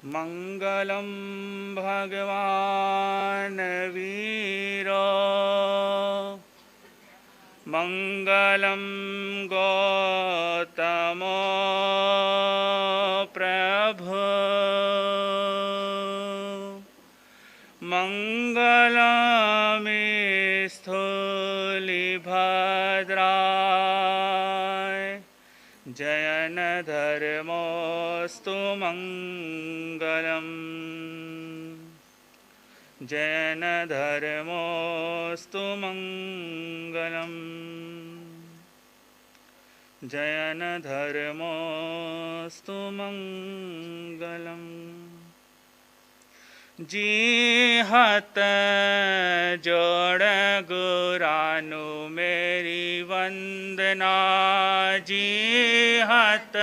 मंगलम भगवान वीरो मंगलम गौतमो प्रभु मंगलमेस्तुलिभद्राय जयन धर्मोस्तु मंगलम् जयन धर्मोस्तु मंगलम् जयन धर्मोस्तु मंगलम् जी हत जोड़ गुरानु मेरी वंदना जी हत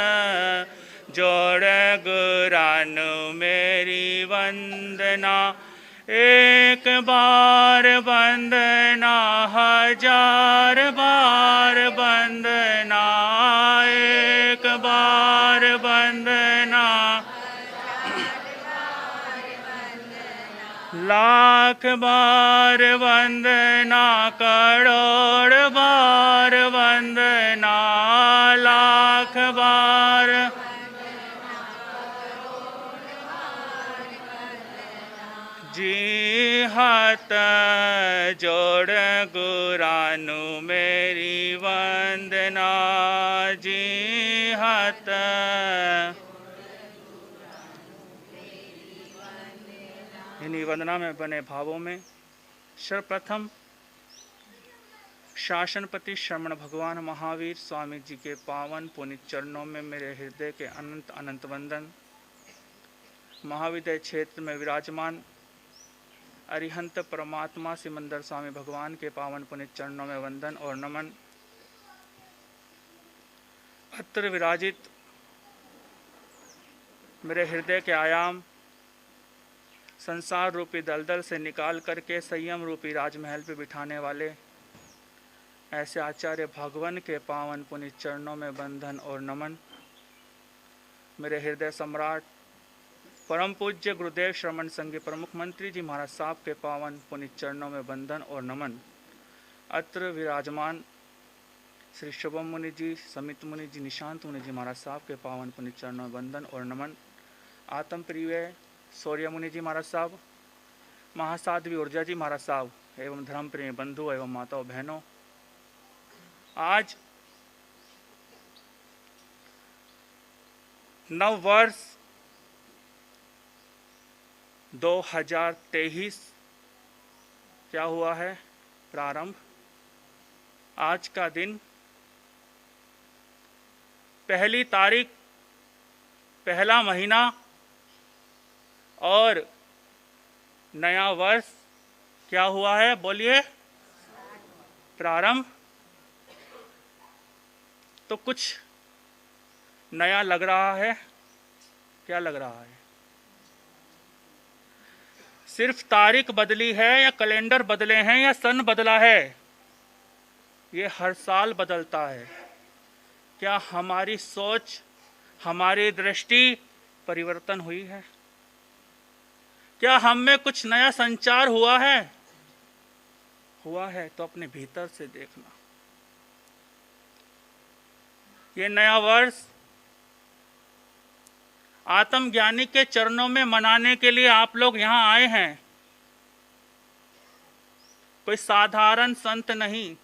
जोड़ गुरानु मेरी वंदना एक बार वंदना हजार बार वंदना एक बार वंदना लाख बार वंदना करोड़ बार वंदना लाख बार जी हाथ जोड़ गुरानु मेरी वंदना जी हाथ इन्हीं वंदना में बने भावों में सर्वप्रथम शासनपति श्रमण भगवान महावीर स्वामी जी के पावन पुनित चरणों में मेरे हृदय के अनंत अनंत वंदन। महाविद्य क्षेत्र में विराजमान अरिहंत परमात्मा सिमंदर स्वामी भगवान के पावन पुनित चरणों में वंदन और नमन। अत्र विराजित मेरे हृदय के आयाम संसार रूपी दलदल से निकाल करके संयम रूपी राजमहल पे बिठाने वाले ऐसे आचार्य भगवान के पावन पुनित चरणों में बंधन और नमन। मेरे हृदय सम्राट परम पूज्य गुरुदेव श्रमण संघ प्रमुख मंत्री जी महाराज साहब के पावन पुनित चरणों में बंधन और नमन। अत्र विराजमान श्री शुभम मुनि जी, समित मुनि जी, निशांत मुनि जी महाराज साहब के पावन पुनित चरणों में बंधन और नमन। आत्म प्रिय सूर्य मुनि जी महाराज साहब, महासाध्वी ऊर्जा जी महाराज साहब एवं धर्म प्रेमी बंधु एवं माताओं बहनों, आज नव वर्ष 2023 क्या हुआ है प्रारंभ। आज का दिन पहली तारीख, पहला महीना और नया वर्ष क्या हुआ है, बोलिए, प्रारंभ। तो कुछ नया लग रहा है, क्या लग रहा है? सिर्फ तारीख बदली है या कैलेंडर बदले हैं या सन बदला है? ये हर साल बदलता है। क्या हमारी सोच, हमारी दृष्टि परिवर्तन हुई है? क्या हम में कुछ नया संचार हुआ है? हुआ है तो अपने भीतर से देखना। ये नया वर्ष आत्मज्ञानी के चरणों में मनाने के लिए आप लोग यहाँ आए हैं। कोई साधारण संत नहीं,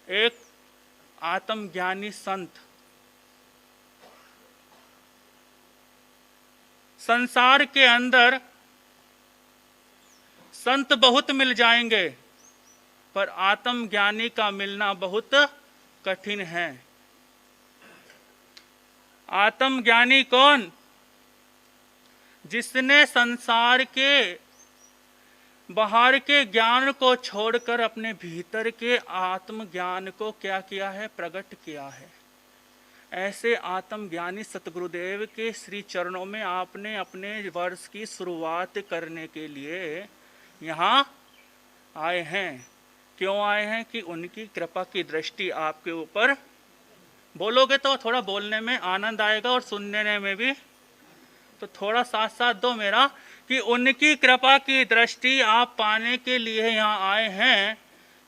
एक आत्मज्ञानी संत। संसार के अंदर संत बहुत मिल जाएंगे, पर आत्मज्ञानी का मिलना बहुत कठिन है। आत्मज्ञानी कौन? जिसने संसार के बाहर के ज्ञान को छोड़कर अपने भीतर के आत्मज्ञान को क्या किया है, प्रकट किया है। ऐसे आत्मज्ञानी सतगुरुदेव के श्री चरणों में आपने अपने वर्ष की शुरुआत करने के लिए यहाँ आए हैं। क्यों आए हैं? कि उनकी कृपा की दृष्टि आपके ऊपर, बोलोगे तो थोड़ा बोलने में आनंद आएगा और सुनने में भी तो थोड़ा साथ साथ दो मेरा, कि उनकी कृपा की दृष्टि आप पाने के लिए यहाँ आए हैं।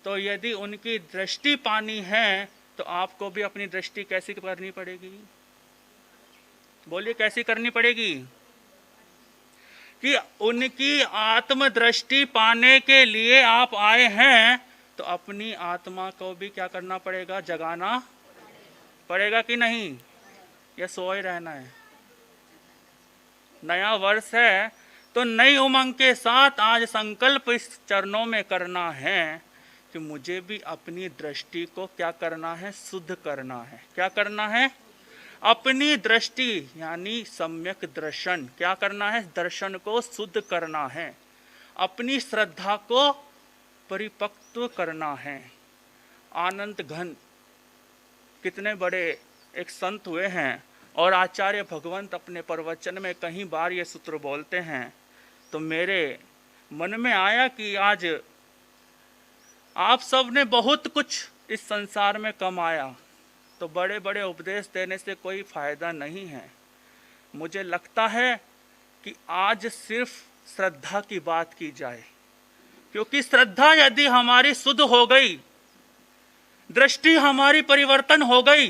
तो यदि उनकी दृष्टि पानी है तो आपको भी अपनी दृष्टि कैसी करनी पड़ेगी? बोलिए, कैसी करनी पड़ेगी? कि उनकी आत्म दृष्टि पाने के लिए आप आए हैं, तो अपनी आत्मा को भी क्या करना पड़ेगा? जगाना पड़ेगा कि नहीं? या सोए रहना है? नया वर्ष है तो नई उमंग के साथ आज संकल्प इस चरणों में करना है कि मुझे भी अपनी दृष्टि को क्या करना है? शुद्ध करना है। क्या करना है? अपनी दृष्टि यानी सम्यक दर्शन क्या करना है? दर्शन को शुद्ध करना है। अपनी श्रद्धा को परिपक्व करना है। आनंद घन कितने बड़े एक संत हुए हैं, और आचार्य भगवंत अपने प्रवचन में कहीं बार ये सूत्र बोलते हैं। तो मेरे मन में आया कि आज आप सब ने बहुत कुछ इस संसार में कमाया, तो बड़े बड़े उपदेश देने से कोई फायदा नहीं है। मुझे लगता है कि आज सिर्फ श्रद्धा की बात की जाए, क्योंकि श्रद्धा यदि हमारी शुद्ध हो गई, दृष्टि हमारी परिवर्तन हो गई,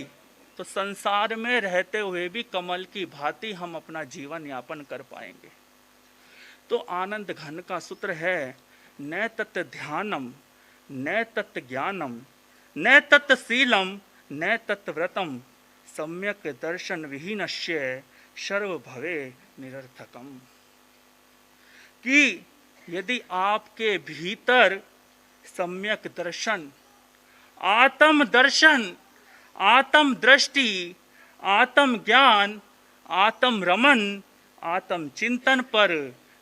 तो संसार में रहते हुए भी कमल की भांति हम अपना जीवन यापन कर पाएंगे। तो आनंद घन का सूत्र है, न तत् ध्यानम न तत् ज्ञानम न तत् शीलम न तत् व्रतम सम्यक दर्शन विहीनस्य सर्व भवे निरर्थकम। कि यदि आपके भीतर सम्यक दर्शन, आत्म दर्शन, आत्म दृष्टि, आत्म ज्ञान, आत्म रमन, आत्म चिंतन पर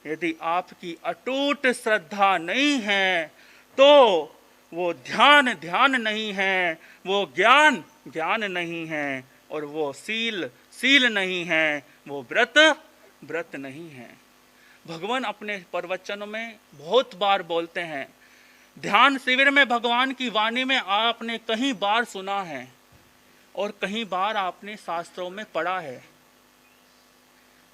यदि आपकी अटूट श्रद्धा नहीं है, तो वो ध्यान ध्यान नहीं है, वो ज्ञान ज्ञान नहीं है, और वो शील शील नहीं है, वो व्रत व्रत नहीं है। भगवान अपने प्रवचनों में बहुत बार बोलते हैं। ध्यान शिविर में भगवान की वाणी में आपने कहीं बार सुना है और कहीं बार आपने शास्त्रों में पढ़ा है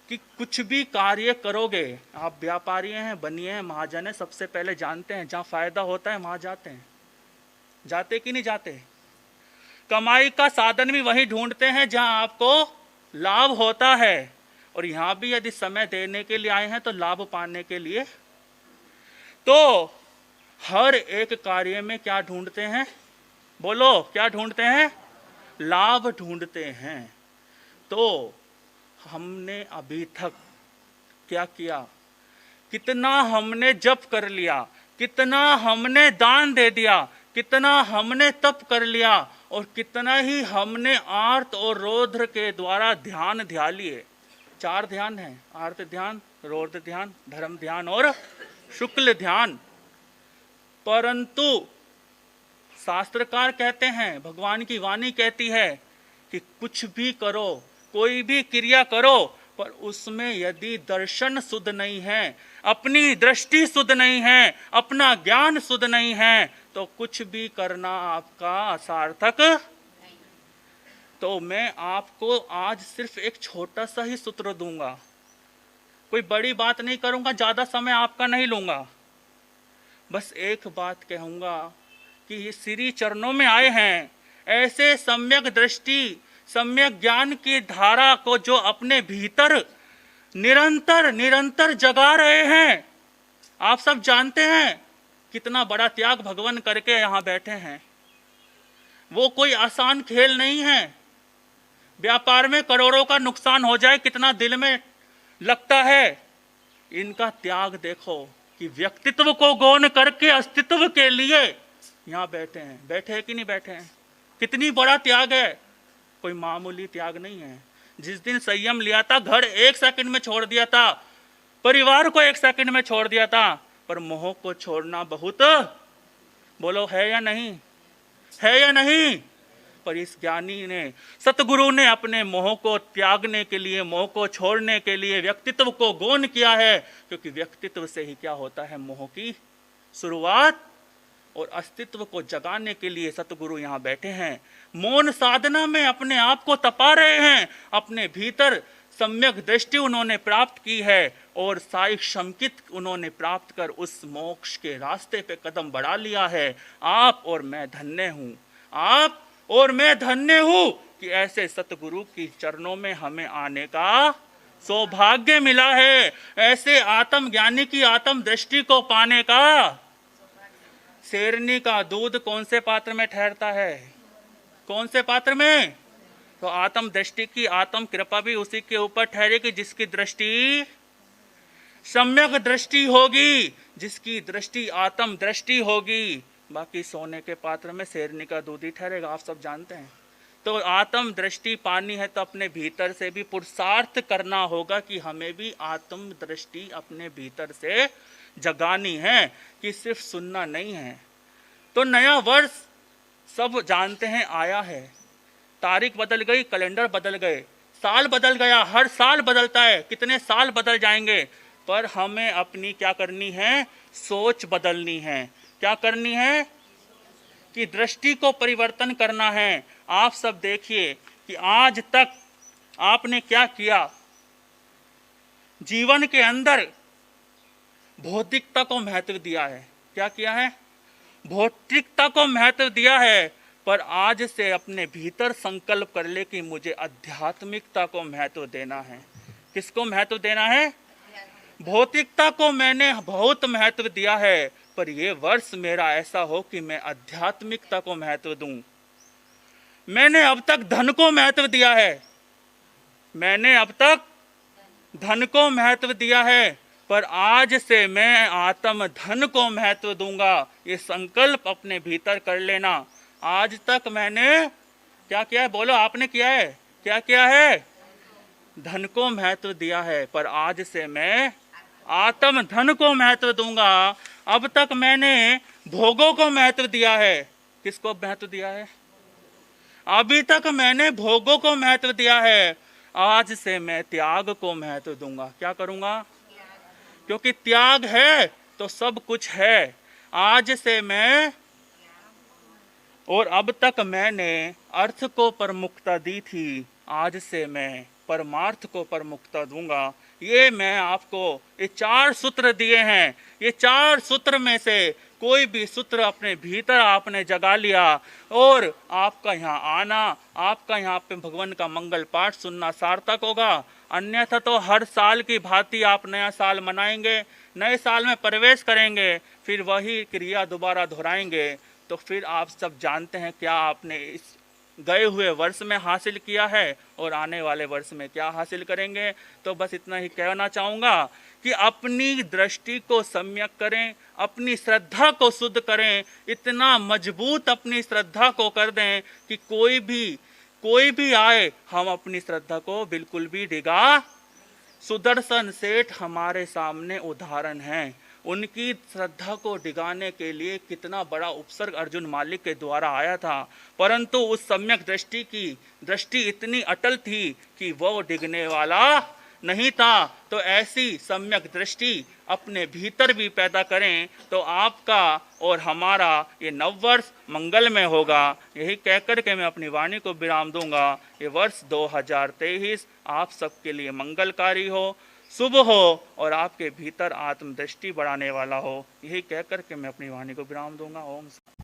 कि कुछ भी कार्य करोगे, आप व्यापारी हैं, बनिए हैं, महाजन हैं, सबसे पहले जानते हैं जहाँ फायदा होता है वहाँ जाते हैं। जाते कि नहीं जाते? कमाई का साधन भी वहीं ढूंढते हैं जहाँ आपको लाभ होता है। और यहाँ भी यदि समय देने के लिए आए हैं तो लाभ पाने के लिए। तो हर एक कार्य में क्या ढूंढते हैं? बोलो, क्या ढूंढते हैं? लाभ ढूंढते हैं। तो हमने अभी तक क्या किया? कितना हमने जप कर लिया, कितना हमने दान दे दिया, कितना हमने तप कर लिया, और कितना ही हमने आर्त और रौद्र के द्वारा ध्यान ध्या लिए। 4 ध्यान हैं, आर्त ध्यान, रौद्र ध्यान, धर्म ध्यान और शुक्ल ध्यान। परंतु शास्त्रकार कहते हैं, भगवान की वाणी कहती है कि कुछ भी करो, कोई भी क्रिया करो, पर उसमें यदि दर्शन शुद्ध नहीं है, अपनी दृष्टि शुद्ध नहीं है, अपना ज्ञान शुद्ध नहीं है, तो कुछ भी करना आपका असार्थक। तो मैं आपको आज सिर्फ एक छोटा सा ही सूत्र दूंगा, कोई बड़ी बात नहीं करूंगा, ज्यादा समय आपका नहीं लूंगा। बस एक बात कहूंगा कि ये श्री चरणों में आए हैं, ऐसे सम्यक दृष्टि, सम्यक ज्ञान की धारा को जो अपने भीतर निरंतर निरंतर जगा रहे हैं। आप सब जानते हैं कितना बड़ा त्याग भगवान करके यहाँ बैठे हैं। वो कोई आसान खेल नहीं है। व्यापार में करोड़ों का नुकसान हो जाए, कितना दिल में लगता है। इनका त्याग देखो कि व्यक्तित्व को गौण करके अस्तित्व के लिए यहाँ बैठे हैं। बैठे हैं कि नहीं बैठे हैं? कितनी बड़ा त्याग है, कोई मामूली त्याग नहीं है। जिस दिन संयम लिया था, घर 1 सेकंड में छोड़ दिया था, परिवार को 1 सेकंड में छोड़ दिया था, पर मोह को छोड़ना बहुत, बोलो है या नहीं? है या नहीं? पर इस ज्ञानी ने, सतगुरु ने अपने मोह को त्यागने के लिए, मोह को छोड़ने के लिए व्यक्तित्व को गौण किया है, क्योंकि व्यक्तित्व से ही क्या होता है? मोह की शुरुआत। और अस्तित्व को जगाने के लिए सतगुरु यहाँ बैठे हैं, मौन साधना में अपने आप को तपा रहे हैं, अपने भीतर सम्यक दृष्टि उन्होंने प्राप्त की है और साई शंकित उन्होंने प्राप्त कर उस मोक्ष के रास्ते पे कदम बढ़ा लिया है। आप और मैं धन्य हूँ, आप और मैं धन्य हूँ कि ऐसे सतगुरु की चरणों में हमें आने का सौभाग्य मिला है। ऐसे आत्मज्ञानी की आत्म दृष्टि को पाने का। शेरनी का दूध कौन से पात्र में ठहरता है? कौन से पात्र में? तो आत्म दृष्टि की आत्म कृपा भी उसी के ऊपर ठहरेगी जिसकी दृष्टि सम्यक दृष्टि होगी, जिसकी दृष्टि आत्म दृष्टि होगी। बाकी सोने के पात्र में शेरनी का दूध ही ठहरेगा, आप सब जानते हैं। तो आत्म दृष्टि पानी है तो अपने भीतर से भी पुरुषार्थ करना होगा कि हमें भी आत्म दृष्टि अपने भीतर से जगानी है, कि सिर्फ सुनना नहीं है। तो नया वर्ष सब जानते हैं आया है, तारीख बदल गई, कैलेंडर बदल गए, साल बदल गया, हर साल बदलता है, कितने साल बदल जाएंगे, पर हमें अपनी क्या करनी है? सोच बदलनी है। क्या करनी है? कि दृष्टि को परिवर्तन करना है। आप सब देखिए कि आज तक आपने क्या किया, जीवन के अंदर भौतिकता को महत्व दिया है। क्या किया है? भौतिकता को महत्व दिया है, पर आज से अपने भीतर संकल्प कर ले कि मुझे आध्यात्मिकता को महत्व देना है। किसको महत्व देना है? भौतिकता को मैंने बहुत महत्व दिया है, पर ये वर्ष मेरा ऐसा हो कि मैं आध्यात्मिकता को महत्व दूं। मैंने अब तक धन को महत्व दिया है, मैंने अब तक धन को महत्व दिया है, पर आज से मैं आत्म धन को महत्व दूंगा। ये संकल्प अपने भीतर कर लेना। आज तक मैंने क्या किया है? बोलो, आपने किया है? क्या किया है? धन को महत्व दिया है, पर आज से मैं आत्म धन को महत्व दूंगा। अब तक मैंने भोगों को महत्व दिया है। किसको महत्व दिया है? अभी तक मैंने भोगों को महत्व दिया है, आज से मैं त्याग को महत्व दूंगा। क्या करूंगा? क्योंकि त्याग है तो सब कुछ है। आज से मैं, और अब तक मैंने अर्थ को प्रमुखता दी थी, आज से मैं परमार्थ को प्रमुखता दूंगा। ये मैं आपको ये 4 सूत्र दिए हैं। ये 4 सूत्र में से कोई भी सूत्र अपने भीतर आपने जगा लिया और आपका यहाँ आना, आपका यहाँ पे भगवान का मंगल पाठ सुनना सार्थक होगा। अन्यथा तो हर साल की भांति आप नया साल मनाएंगे, नए साल में प्रवेश करेंगे, फिर वही क्रिया दोबारा दोहराएंगे। तो फिर आप सब जानते हैं क्या आपने इस गए हुए वर्ष में हासिल किया है और आने वाले वर्ष में क्या हासिल करेंगे। तो बस इतना ही कहना चाहूँगा कि अपनी दृष्टि को सम्यक करें, अपनी श्रद्धा को शुद्ध करें, इतना मजबूत अपनी श्रद्धा को कर दें कि कोई भी आए हम अपनी श्रद्धा को बिल्कुल भी डिगा। सुदर्शन सेठ हमारे सामने उदाहरण हैं। उनकी श्रद्धा को डिगाने के लिए कितना बड़ा उपसर्ग अर्जुन मालिक के द्वारा आया था, परंतु उस सम्यक दृष्टि की दृष्टि इतनी अटल थी कि वो डिगने वाला नहीं था। तो ऐसी सम्यक दृष्टि अपने भीतर भी पैदा करें तो आपका और हमारा ये नववर्ष मंगलमय होगा। यही कहकर के मैं अपनी वाणी को विराम दूंगा। ये वर्ष 2023 आप सबके लिए मंगलकारी हो, शुभ हो और आपके भीतर आत्मदृष्टि बढ़ाने वाला हो। यही कहकर के मैं अपनी वाणी को विराम दूंगा। ओम।